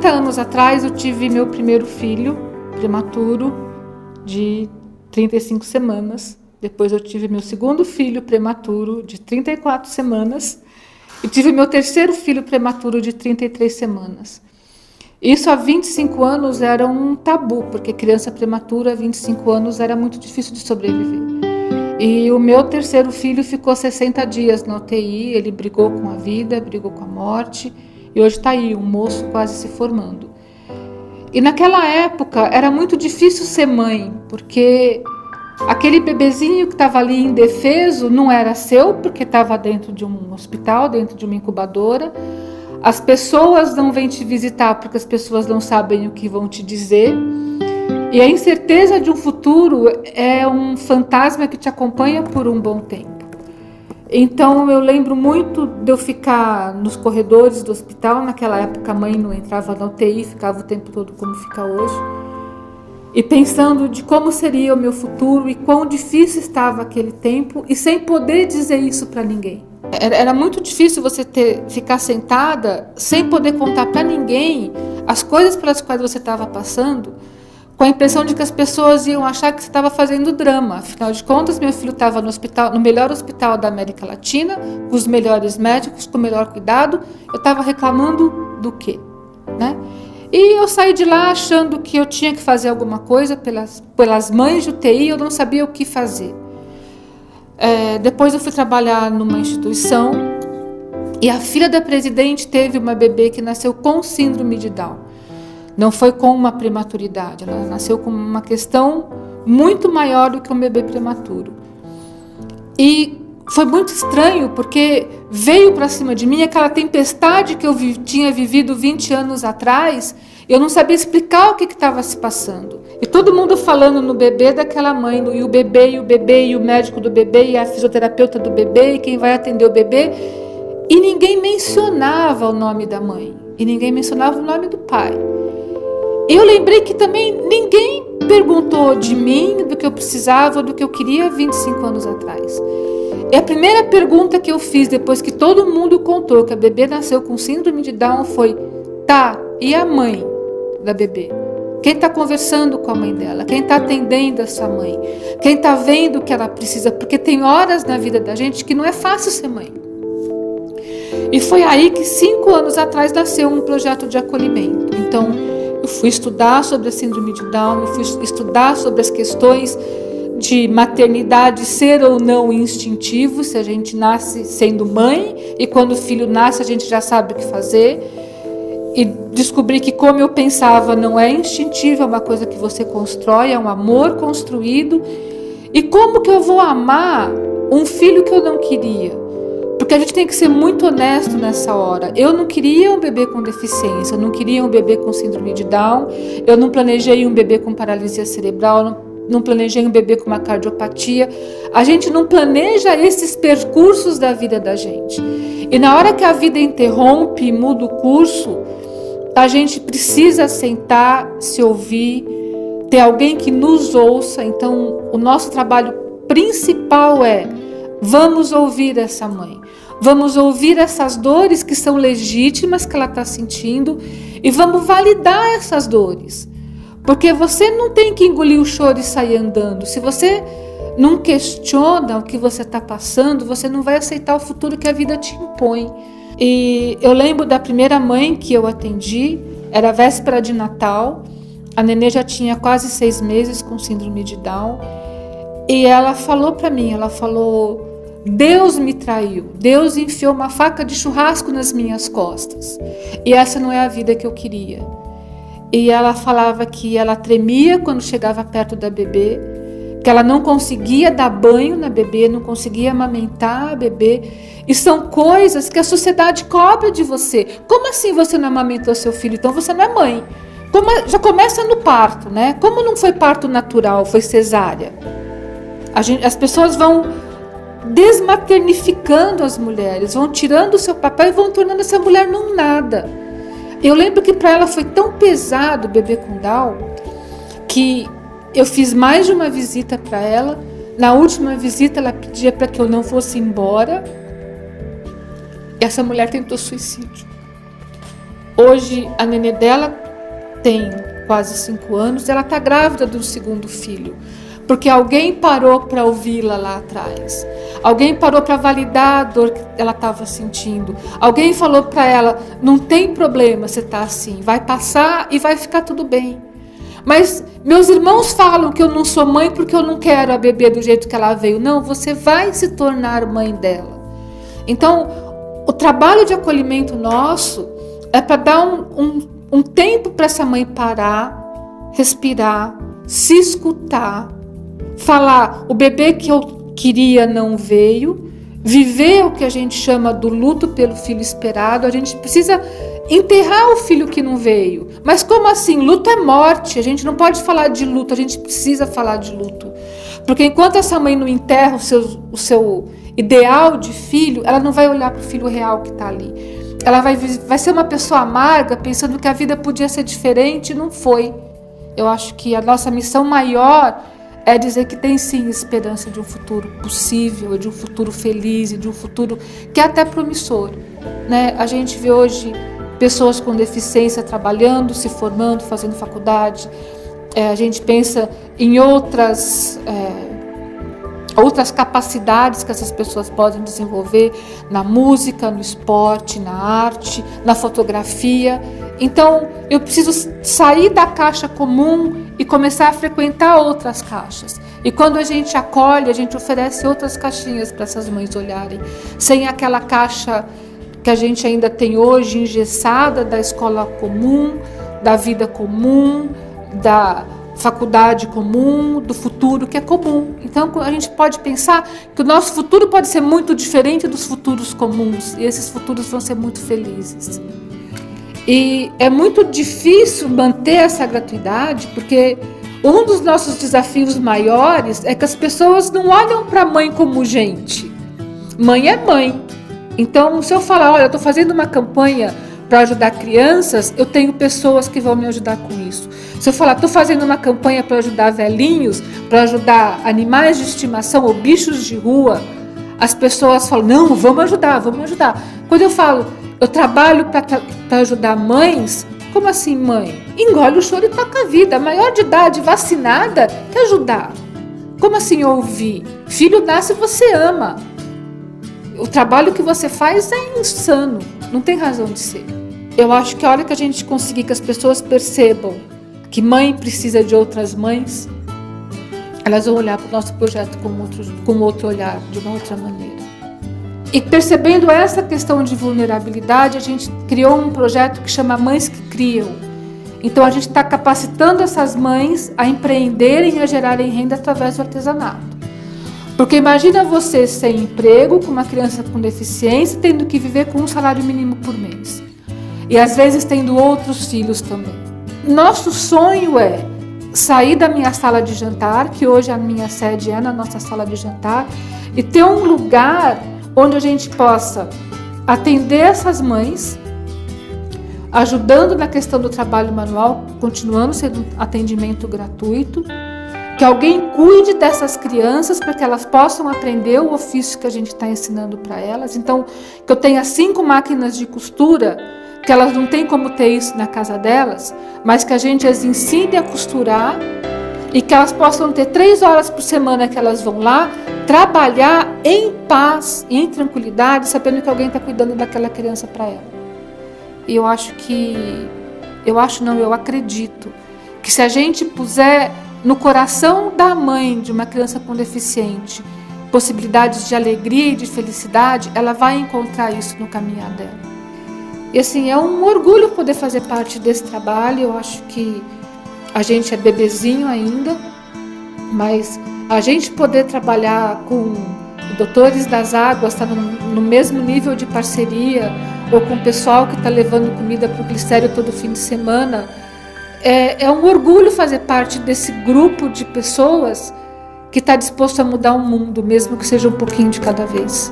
Anos atrás eu tive meu primeiro filho prematuro de 35 semanas. Depois eu tive meu segundo filho prematuro de 34 semanas. E tive meu terceiro filho prematuro de 33 semanas. Isso há 25 anos era um tabu, porque criança prematura há 25 anos era muito difícil de sobreviver. E o meu terceiro filho ficou 60 dias na UTI, ele brigou com a vida, brigou com a morte. E hoje está aí, um moço quase se formando. E naquela época era muito difícil ser mãe, porque aquele bebezinho que estava ali indefeso não era seu, porque estava dentro de um hospital, dentro de uma incubadora. As pessoas não vêm te visitar porque as pessoas não sabem o que vão te dizer. E a incerteza de um futuro é um fantasma que te acompanha por um bom tempo. Então eu lembro muito de eu ficar nos corredores do hospital. Naquela época a mãe não entrava na UTI, ficava o tempo todo como fica hoje. E pensando de como seria o meu futuro e quão difícil estava aquele tempo e sem poder dizer isso para ninguém. Era muito difícil você ficar sentada sem poder contar para ninguém as coisas pelas quais você estava passando, com a impressão de que as pessoas iam achar que você estava fazendo drama. Afinal de contas, meu filho estava no hospital, no melhor hospital da América Latina, com os melhores médicos, com o melhor cuidado. Eu estava reclamando do quê? Né? E eu saí de lá achando que eu tinha que fazer alguma coisa pelas mães de UTI, eu não sabia o que fazer. Depois eu fui trabalhar numa instituição e a filha da presidente teve uma bebê que nasceu com síndrome de Down. Não foi com uma prematuridade, ela nasceu com uma questão muito maior do que um bebê prematuro. E foi muito estranho, porque veio para cima de mim aquela tempestade que eu tinha vivido 20 anos atrás, eu não sabia explicar o que estava se passando. E todo mundo falando no bebê daquela mãe, e o bebê, e o médico do bebê, e a fisioterapeuta do bebê, e quem vai atender o bebê. E ninguém mencionava o nome da mãe, e ninguém mencionava o nome do pai. Eu lembrei que também ninguém perguntou de mim, do que eu precisava, do que eu queria 25 anos atrás. E a primeira pergunta que eu fiz depois que todo mundo contou que a bebê nasceu com síndrome de Down foi: tá, e a mãe da bebê? Quem está conversando com a mãe dela? Quem está atendendo essa mãe? Quem está vendo o que ela precisa? Porque tem horas na vida da gente que não é fácil ser mãe. E foi aí que 5 anos atrás nasceu um projeto de acolhimento. Então, eu fui estudar sobre a síndrome de Down, eu fui estudar sobre as questões de maternidade ser ou não instintivo, se a gente nasce sendo mãe e quando o filho nasce a gente já sabe o que fazer. E descobri que como eu pensava não é instintivo, é uma coisa que você constrói, é um amor construído. E como que eu vou amar um filho que eu não queria? Porque a gente tem que ser muito honesto nessa hora. Eu não queria um bebê com deficiência, eu não queria um bebê com síndrome de Down, eu não planejei um bebê com paralisia cerebral, não planejei um bebê com uma cardiopatia. A gente não planeja esses percursos da vida da gente. E na hora que a vida interrompe e muda o curso, a gente precisa sentar, se ouvir, ter alguém que nos ouça. Então, o nosso trabalho principal é: vamos ouvir essa mãe. Vamos ouvir essas dores que são legítimas que ela está sentindo e vamos validar essas dores. Porque você não tem que engolir o choro e sair andando. Se você não questiona o que você está passando, você não vai aceitar o futuro que a vida te impõe. E eu lembro da primeira mãe que eu atendi, era véspera de Natal, a nenê já tinha quase 6 meses com síndrome de Down, e ela falou para mim, ela falou: Deus me traiu, Deus enfiou uma faca de churrasco nas minhas costas, e essa não é a vida que eu queria. E ela falava que ela tremia quando chegava perto da bebê, que ela não conseguia dar banho na bebê, não conseguia amamentar a bebê. E são coisas que a sociedade cobra de você. Como assim você não amamentou seu filho? Então você não é mãe. Já começa no parto, né? Como não foi parto natural, foi cesárea? As pessoas vão desmaternificando as mulheres, vão tirando o seu papel e vão tornando essa mulher num nada. Eu lembro que para ela foi tão pesado o bebê com Down, que eu fiz mais de uma visita para ela. Na última visita ela pedia para que eu não fosse embora. Essa mulher tentou suicídio. Hoje a nenê dela tem quase 5 anos, ela está grávida do segundo filho, porque alguém parou para ouvi-la lá atrás. Alguém parou para validar a dor que ela estava sentindo. Alguém falou para ela, não tem problema você tá assim, vai passar e vai ficar tudo bem. Mas meus irmãos falam que eu não sou mãe porque eu não quero a bebê do jeito que ela veio. Não, você vai se tornar mãe dela. Então, o trabalho de acolhimento nosso é para dar um tempo para essa mãe parar, respirar, se escutar, falar, o bebê que eu queria não veio, viver o que a gente chama do luto pelo filho esperado. A gente precisa enterrar o filho que não veio. Mas como assim? Luto é morte. A gente não pode falar de luto, a gente precisa falar de luto. Porque enquanto essa mãe não enterra o seu ideal de filho, ela não vai olhar para o filho real que está ali. Ela vai ser uma pessoa amarga, pensando que a vida podia ser diferente, e não foi. Eu acho que a nossa missão maior é dizer que tem sim esperança de um futuro possível, de um futuro feliz, e de um futuro que é até promissor, né? A gente vê hoje pessoas com deficiência trabalhando, se formando, fazendo faculdade. A gente pensa em outras capacidades que essas pessoas podem desenvolver na música, no esporte, na arte, na fotografia. Então, eu preciso sair da caixa comum e começar a frequentar outras caixas. E quando a gente acolhe, a gente oferece outras caixinhas para essas mães olharem, sem aquela caixa que a gente ainda tem hoje engessada da escola comum, da vida comum, da faculdade comum, do futuro que é comum. Então a gente pode pensar que o nosso futuro pode ser muito diferente dos futuros comuns, e esses futuros vão ser muito felizes. E é muito difícil manter essa gratuidade, porque um dos nossos desafios maiores é que as pessoas não olham para a mãe como gente. Mãe é mãe. Então, se eu falar, olha, eu estou fazendo uma campanha para ajudar crianças, eu tenho pessoas que vão me ajudar com isso. Se eu falar, estou fazendo uma campanha para ajudar velhinhos, para ajudar animais de estimação ou bichos de rua, as pessoas falam, não, vamos ajudar, vamos ajudar. Quando eu falo, eu trabalho para ajudar mães, como assim mãe? Engole o choro e toca a vida. Maior de idade, vacinada, quer ajudar. Como assim ouvir? Filho nasce, você ama. O trabalho que você faz é insano, não tem razão de ser. Eu acho que a hora que a gente conseguir que as pessoas percebam que mãe precisa de outras mães, elas vão olhar para o nosso projeto com outro olhar, de uma outra maneira. E percebendo essa questão de vulnerabilidade, a gente criou um projeto que chama Mães que Criam. Então a gente está capacitando essas mães a empreenderem e a gerarem renda através do artesanato. Porque imagina você sem emprego, com uma criança com deficiência, tendo que viver com um salário mínimo por mês. E às vezes tendo outros filhos também. Nosso sonho é sair da minha sala de jantar, que hoje a minha sede é na nossa sala de jantar, e ter um lugar onde a gente possa atender essas mães, ajudando na questão do trabalho manual, continuando sendo um atendimento gratuito, que alguém cuide dessas crianças para que elas possam aprender o ofício que a gente está ensinando para elas. Então, que eu tenha 5 máquinas de costura, que elas não têm como ter isso na casa delas, mas que a gente as ensine a costurar e que elas possam ter 3 horas por semana que elas vão lá trabalhar em paz, em tranquilidade, sabendo que alguém está cuidando daquela criança para ela. E eu acredito que se a gente puser no coração da mãe de uma criança com deficiente possibilidades de alegria e de felicidade, ela vai encontrar isso no caminhar dela. E assim, é um orgulho poder fazer parte desse trabalho. Eu acho que a gente é bebezinho ainda, mas a gente poder trabalhar com Doutores das Águas, está no mesmo nível de parceria, ou com o pessoal que está levando comida para o Glicério todo fim de semana, é um orgulho fazer parte desse grupo de pessoas que está disposto a mudar o mundo, mesmo que seja um pouquinho de cada vez.